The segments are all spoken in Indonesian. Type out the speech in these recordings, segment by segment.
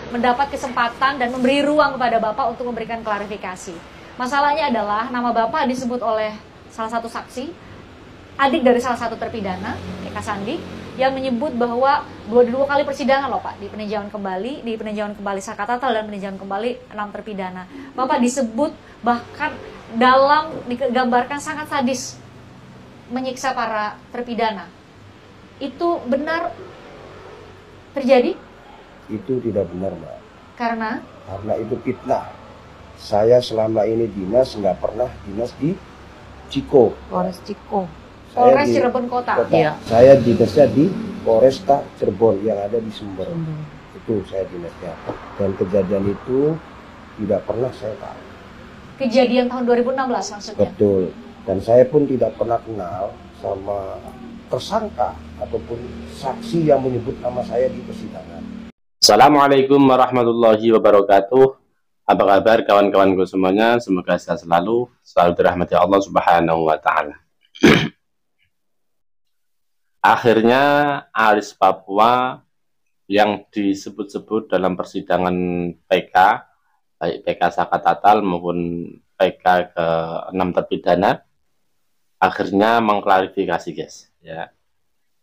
mendapat kesempatan dan memberi ruang kepada Bapak untuk memberikan klarifikasi. Masalahnya adalah nama Bapak disebut oleh salah satu saksi, adik dari salah satu terpidana, Eka Sandi, yang menyebut bahwa dua kali persidangan loh Pak, di peninjauan kembali Sakatatal dan peninjauan kembali 6 terpidana. Bapak disebut bahkan digambarkan sangat sadis menyiksa para terpidana. Itu benar terjadi? Itu tidak benar, Mbak. Karena itu fitnah. Saya selama ini dinas nggak pernah dinas di Ciko. Polres Ciko. Polres Cirebon Kota. Iya. Saya dinasnya di Polresta Cirebon yang ada di Sumber. Itu saya dinasnya. Dan kejadian itu tidak pernah saya tahu. Kejadian tahun 2016 maksudnya? Betul. Dan saya pun tidak pernah kenal sama tersangka ataupun saksi yang menyebut nama saya di persidangan. Assalamualaikum warahmatullahi wabarakatuh. Apa kabar kawan-kawanku semuanya? Semoga sehat selalu dirahmati Allah Subhanahu wa taala. Akhirnya Aris Papua yang disebut-sebut dalam persidangan PK, baik PK Sakatatal maupun PK ke-6 terpidana, akhirnya mengklarifikasi guys ya.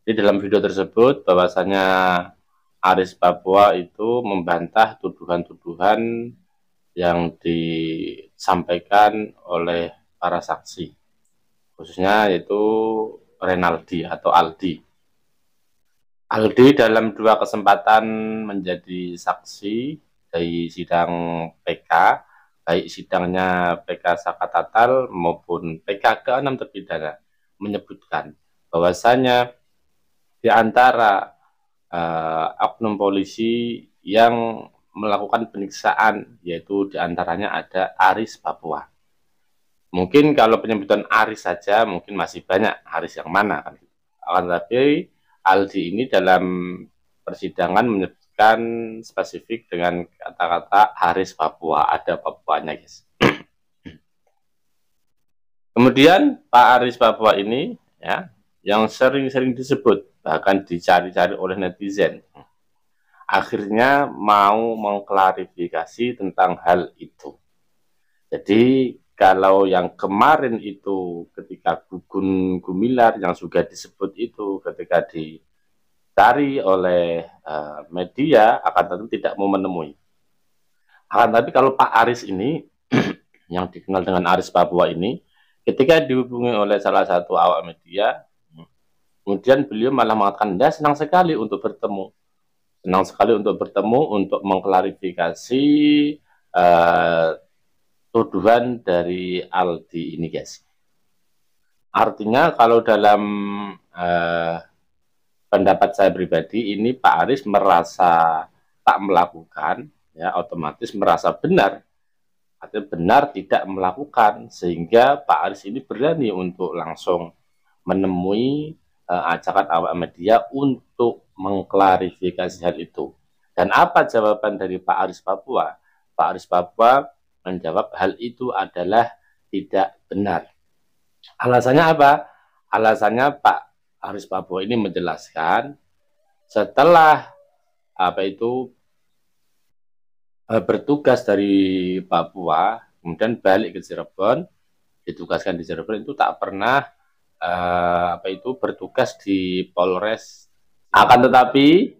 Di dalam video tersebut bahwasanya Aris Papua itu membantah tuduhan-tuduhan yang disampaikan oleh para saksi, khususnya yaitu Renaldi atau Aldi. Aldi dalam 2 kesempatan menjadi saksi dari sidang PK, baik sidangnya PK Sakatatal maupun PK ke-6 terpidana, menyebutkan bahwasanya di antara oknum polisi yang melakukan penyiksaan, yaitu diantaranya ada Aris Papua. Mungkin kalau penyebutan Aris saja mungkin masih banyak, Aris yang mana kan? Tapi Aldi ini dalam persidangan menyebutkan spesifik dengan kata-kata Aris Papua, ada Papuanya guys. Kemudian Pak Aris Papua ini ya, yang sering-sering disebut, bahkan dicari-cari oleh netizen, akhirnya mau mengklarifikasi tentang hal itu. Jadi kalau yang kemarin itu ketika Gugun Gumilar yang juga disebut itu ketika dicari oleh media, akan tentu tidak mau menemui. Tapi kalau Pak Aris ini yang dikenal dengan Aris Papua ini, ketika dihubungi oleh salah satu awak media, kemudian beliau malah mengatakan, dia senang sekali untuk bertemu. Senang sekali untuk bertemu, untuk mengklarifikasi tuduhan dari Aldi ini guys. Artinya kalau dalam pendapat saya pribadi, ini Pak Aris merasa tak melakukan, ya otomatis merasa benar. Artinya benar tidak melakukan, sehingga Pak Aris ini berani untuk langsung menemui ajakan awak media untuk mengklarifikasi hal itu. Dan apa jawaban dari Pak Aris Papua? Pak Aris Papua menjawab hal itu adalah tidak benar. Alasannya apa? Alasannya Pak Aris Papua ini menjelaskan setelah bertugas dari Papua, kemudian balik ke Cirebon, ditugaskan di Cirebon, itu tak pernah bertugas di Polres. Akan tetapi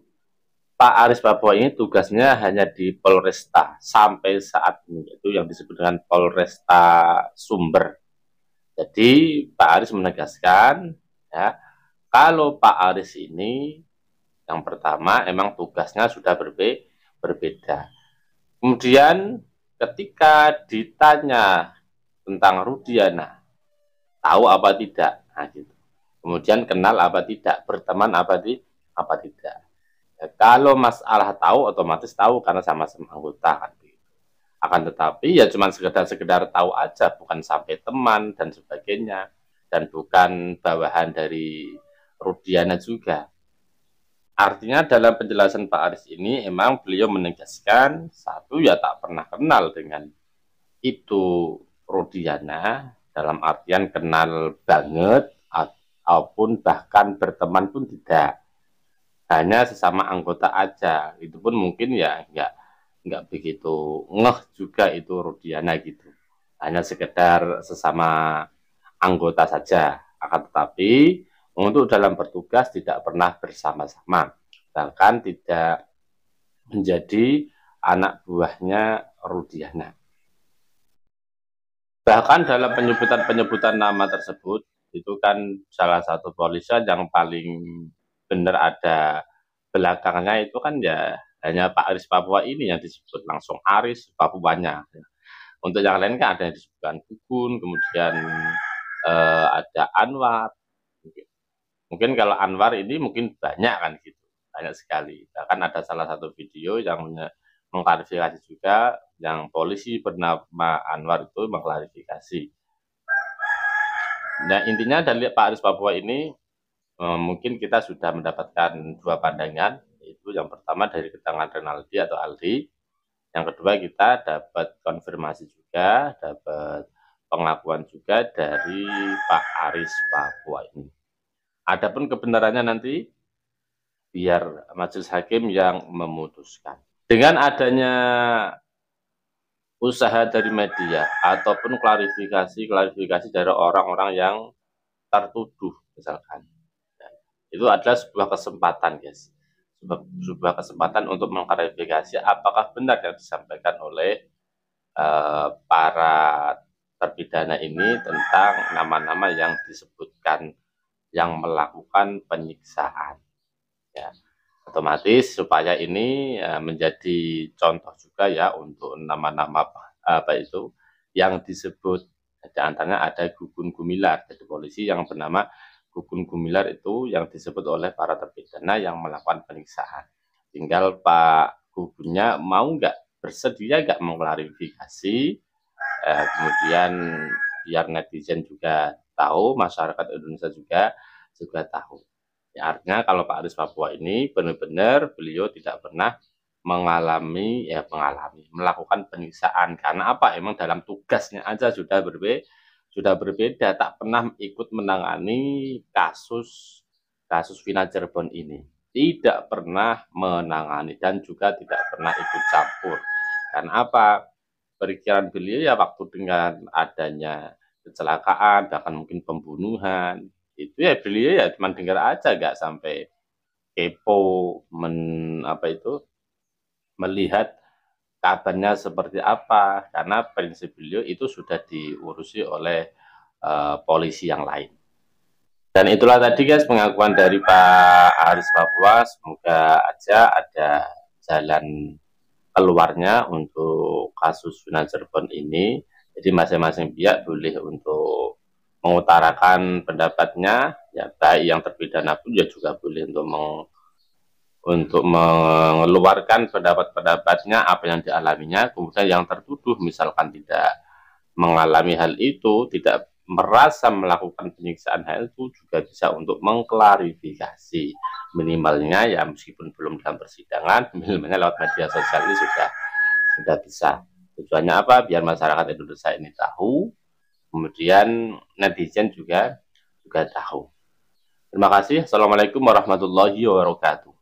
Pak Aris Papua ini tugasnya hanya di Polresta sampai saat ini, itu yang disebut dengan Polresta Sumber. Jadi Pak Aris menegaskan ya, kalau Pak Aris ini yang pertama emang tugasnya sudah berbeda. Kemudian ketika ditanya tentang Rudiana, tahu apa tidak? Nah, gitu. Kemudian kenal apa tidak, berteman apa tidak. Ya, kalau masalah tahu, otomatis tahu karena sama-sama anggota kan. Akan tetapi ya cuma sekedar tahu aja, bukan sampai teman dan sebagainya, dan bukan bawahan dari Rudiana juga. Artinya dalam penjelasan Pak Aris ini emang beliau menegaskan satu, ya tak pernah kenal dengan itu Rudiana, dalam artian kenal banget ataupun bahkan berteman pun tidak, hanya sesama anggota aja. Itu pun mungkin ya nggak begitu ngeh juga itu Rudiana gitu. Hanya sekedar sesama anggota saja. Akan tetapi untuk dalam bertugas tidak pernah bersama-sama. Bahkan tidak menjadi anak buahnya Rudiana. Bahkan dalam penyebutan-penyebutan nama tersebut, itu kan salah satu polisian yang paling benar ada belakangnya itu kan ya hanya Pak Aris Papua ini yang disebut langsung Aris Papuanya. Untuk yang lain kan ada yang disebutkan Gugun, kemudian ada Anwar. Mungkin kalau Anwar ini mungkin banyak kan gitu, banyak sekali. Bahkan ada salah satu video yang mengklarifikasi juga yang polisi bernama Anwar itu mengklarifikasi. Nah intinya dari Pak Aris Papua ini mungkin kita sudah mendapatkan dua pandangan, yaitu yang pertama dari keterangan Renaldi atau Aldi, yang kedua kita dapat konfirmasi juga, dapat pengakuan juga dari Pak Aris Papua ini. Adapun kebenarannya nanti biar majelis hakim yang memutuskan. Dengan adanya usaha dari media ataupun klarifikasi dari orang-orang yang tertuduh misalkan, itu adalah sebuah kesempatan, guys. Sebuah kesempatan untuk mengklarifikasi apakah benar yang disampaikan oleh para terpidana ini tentang nama-nama yang disebutkan yang melakukan penyiksaan. Ya, otomatis supaya ini menjadi contoh juga ya untuk nama-nama apa itu yang disebut. Di antaranya ada Gugun Gumilar, jadi polisi yang bernama Gugun Gumilar itu yang disebut oleh para terpidana yang melakukan penyiksaan. Tinggal Pak Gugunnya mau nggak, bersedia nggak mengklarifikasi, kemudian biar netizen juga tahu, masyarakat Indonesia juga tahu. Ya, artinya kalau Pak Aris Papua ini benar-benar beliau tidak pernah melakukan penyiksaan. Karena apa? Emang dalam tugasnya aja sudah berbeda, tak pernah ikut menangani kasus Vina Cirebon ini. Tidak pernah menangani dan juga tidak pernah ikut campur. Karena apa? Perikiran beliau ya waktu dengan adanya kecelakaan, bahkan mungkin pembunuhan, itu ya beliau ya cuma dengar aja, nggak sampai kepo melihat kabarnya seperti apa, karena prinsip beliau itu sudah diurusi oleh polisi yang lain. Dan itulah tadi guys pengakuan dari Pak Aris Papua. Semoga aja ada jalan keluarnya untuk kasus Vina Cirebon ini. Jadi masing-masing pihak boleh untuk mengutarakan pendapatnya, ya baik yang terpidana pun ya juga boleh untuk mengeluarkan pendapat-pendapatnya apa yang dialaminya. Kemudian yang tertuduh misalkan tidak mengalami hal itu, tidak merasa melakukan penyiksaan hal itu, juga bisa untuk mengklarifikasi minimalnya ya, meskipun belum dalam persidangan, minimalnya lewat media sosial ini sudah bisa. Tujuannya apa? Biar masyarakat Indonesia ini tahu, kemudian netizen juga tahu. Terima kasih. Assalamualaikum warahmatullahi wabarakatuh.